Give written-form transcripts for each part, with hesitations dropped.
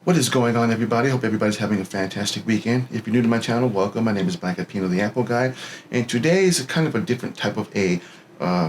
What is going on, everybody? Hope everybody's having a fantastic weekend. If you're new to my channel, welcome. My name is Black Pino, the Apple Guy, and today is kind of a different type of a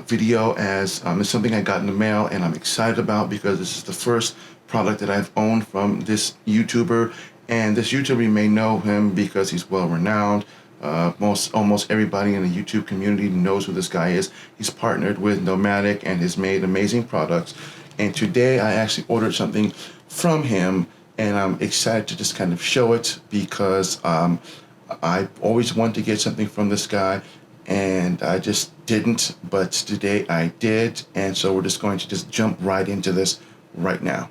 video, as it's something I got in the mail and I'm excited about because this is the first product that I've owned from this YouTuber. And this YouTuber, you may know him because he's well renowned. Almost everybody in the YouTube community knows who this guy is. He's partnered with Nomatic and has made amazing products. And today I actually ordered something from him, and I'm excited to just kind of show it because I always wanted to get something from this guy and I just didn't, but today I did, and so we're just going to just jump right into this right now.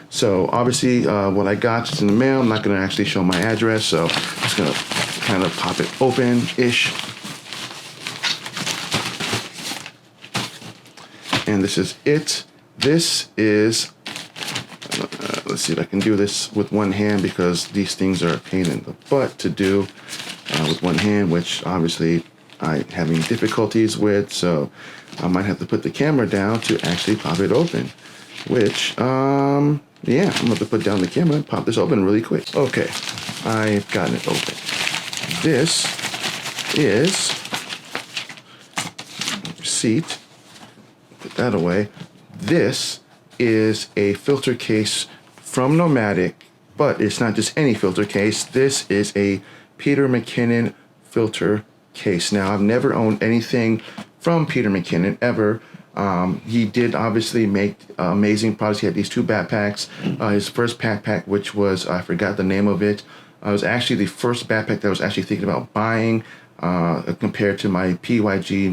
So obviously what I got is in the mail. I'm not going to actually show my address, so I'm just going to kind of pop it open-ish. And this is it. This is, let's see if I can do this with one hand because these things are a pain in the butt to do with one hand, which obviously I'm having difficulties with, so I might have to put the camera down to actually pop it open, which, yeah, I'm going to put down the camera and pop this open really quick. Okay, I've gotten it open. This is receipt. Put that away. This is a filter case from Nomatic, but it's not just any filter case. This is a Peter McKinnon Filter Case. Now, I've never owned anything from Peter McKinnon ever. He did obviously make amazing products. He had these two backpacks. His first backpack, which was, I forgot the name of it. It was actually the first backpack that I was actually thinking about buying compared to my PYG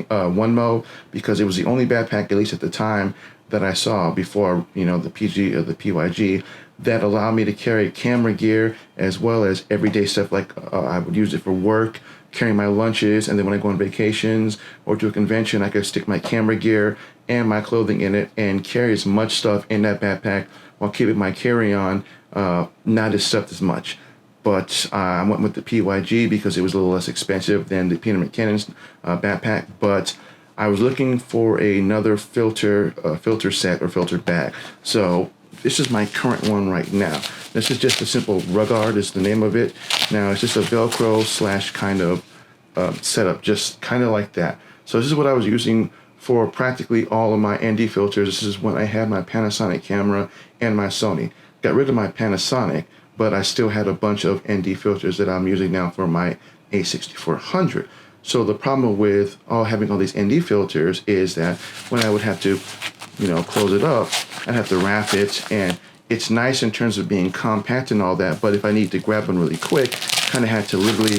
One Mo, because it was the only backpack, at least at the time, that I saw before, you know, the PG or the PYG, that allowed me to carry camera gear as well as everyday stuff. Like I would use it for work, carrying my lunches, and then when I go on vacations or to a convention, I could stick my camera gear and my clothing in it and carry as much stuff in that backpack while keeping my carry-on not as stuffed as much. But I went with the PYG because it was a little less expensive than the Peter McKinnon's backpack. But I was looking for another filter set or filter bag. So this is my current one right now. This is just a simple Rugard is the name of it. Now it's just a Velcro slash kind of setup, just kind of like that. So this is what I was using for practically all of my ND filters. This is when I had my Panasonic camera and my Sony. Got rid of my Panasonic, but I still had a bunch of ND filters that I'm using now for my A6400. So the problem with having all these ND filters is that when I would have to, you know, close it up, I'd have to wrap it, and it's nice in terms of being compact and all that, but if I need to grab one really quick, kind of had to literally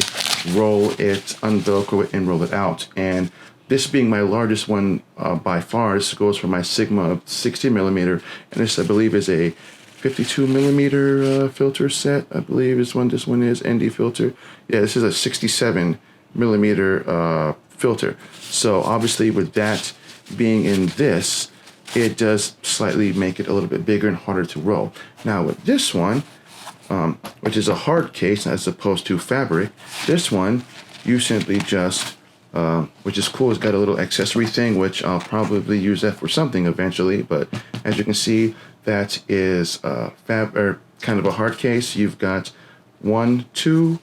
roll it, unvelcro it, and roll it out. And this being my largest one by far, this goes for my Sigma 60mm, and this I believe is a 52mm filter set. I believe this one is ND filter. Yeah, this is a 67mm filter. So obviously with that being in this, it does slightly make it a little bit bigger and harder to roll. Now with this one, which is a hard case as opposed to fabric, this one you simply just which is cool, it's got a little accessory thing, which I'll probably use that for something eventually. But as you can see, that is kind of a hard case. You've got 1, 2,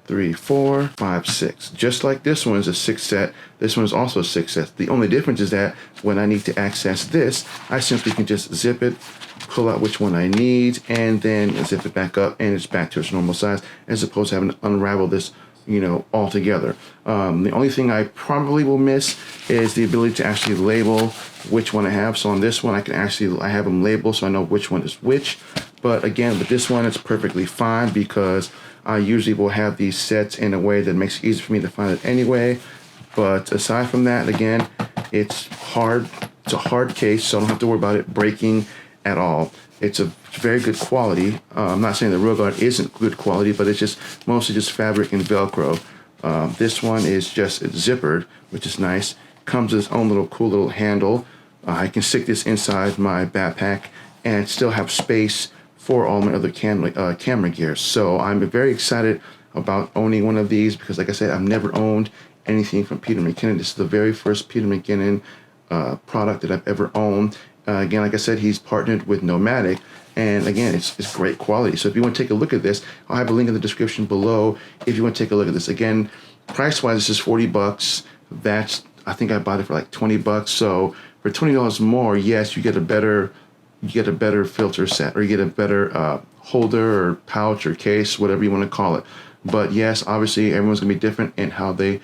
3, 4, 5, 6. Just like this one is a 6 set, this one is also a 6 set. The only difference is that when I need to access this, I simply can just zip it, pull out which one I need, and then zip it back up, and it's back to its normal size, as opposed to having to unravel this, you know, altogether. The only thing I probably will miss is the ability to actually label which one I have. So on this one, I have them labeled so I know which one is which. But again, with this one, it's perfectly fine because I usually will have these sets in a way that makes it easy for me to find it anyway. But aside from that, again, it's hard. It's a hard case, so I don't have to worry about it breaking at all. It's a very good quality. I'm not saying the Rugard isn't good quality, but it's just mostly just fabric and Velcro. This one is just zippered, which is nice. Comes with its own little cool little handle. I can stick this inside my backpack and still have space for all my other camera gear. So I'm very excited about owning one of these because, like I said, I've never owned anything from Peter McKinnon. This is the very first Peter McKinnon product that I've ever owned, Again, like I said, he's partnered with Nomatic, and again, it's great quality. So if you want to take a look at this, I'll have a link in the description below if you want to take a look at this. Again, price-wise, this is 40 bucks. That's, I think I bought it for like 20 bucks. So for $20 more, yes, you get a better filter set, or you get a better holder or pouch or case, whatever you want to call it. But yes, obviously everyone's gonna be different in how they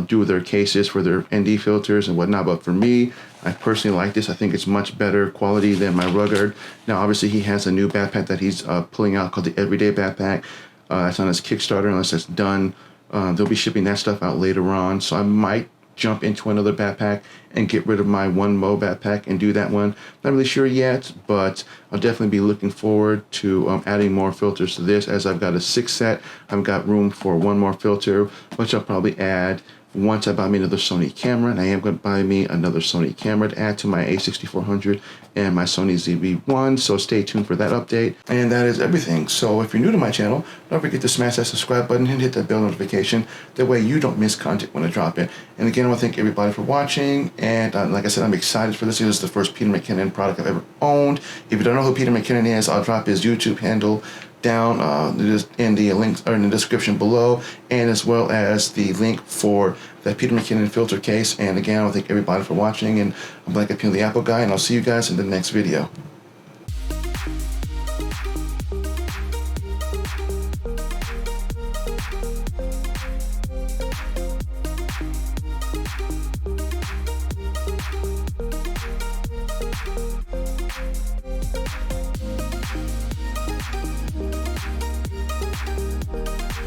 do their cases for their ND filters and whatnot. But for me, I personally like this. I think it's much better quality than my Rugged. Now, obviously, he has a new backpack that he's pulling out called the Everyday Backpack. It's on his Kickstarter. Unless it's done, they'll be shipping that stuff out later on. So I might jump into another backpack and get rid of my One Mo backpack and do that one. Not really sure yet, but I'll definitely be looking forward to adding more filters to this. As I've got a 6 set, I've got room for one more filter, which I'll probably add once I buy me another Sony camera, and I am going to buy me another Sony camera to add to my A6400 and my Sony ZV-1, so stay tuned for that update. And that is everything. So if you're new to my channel, don't forget to smash that subscribe button and hit that bell notification. That way you don't miss content when I drop it. And again, I want to thank everybody for watching, and like I said, I'm excited for this. This is the first Peter McKinnon product I've ever owned. If you don't know who Peter McKinnon is, I'll drop his YouTube handle down in the links or in the description below, and as well as the link for that Peter McKinnon filter case. And again, I want to thank everybody for watching, and I'm Black Appeal the Apple Guy, and I'll see you guys in the next video.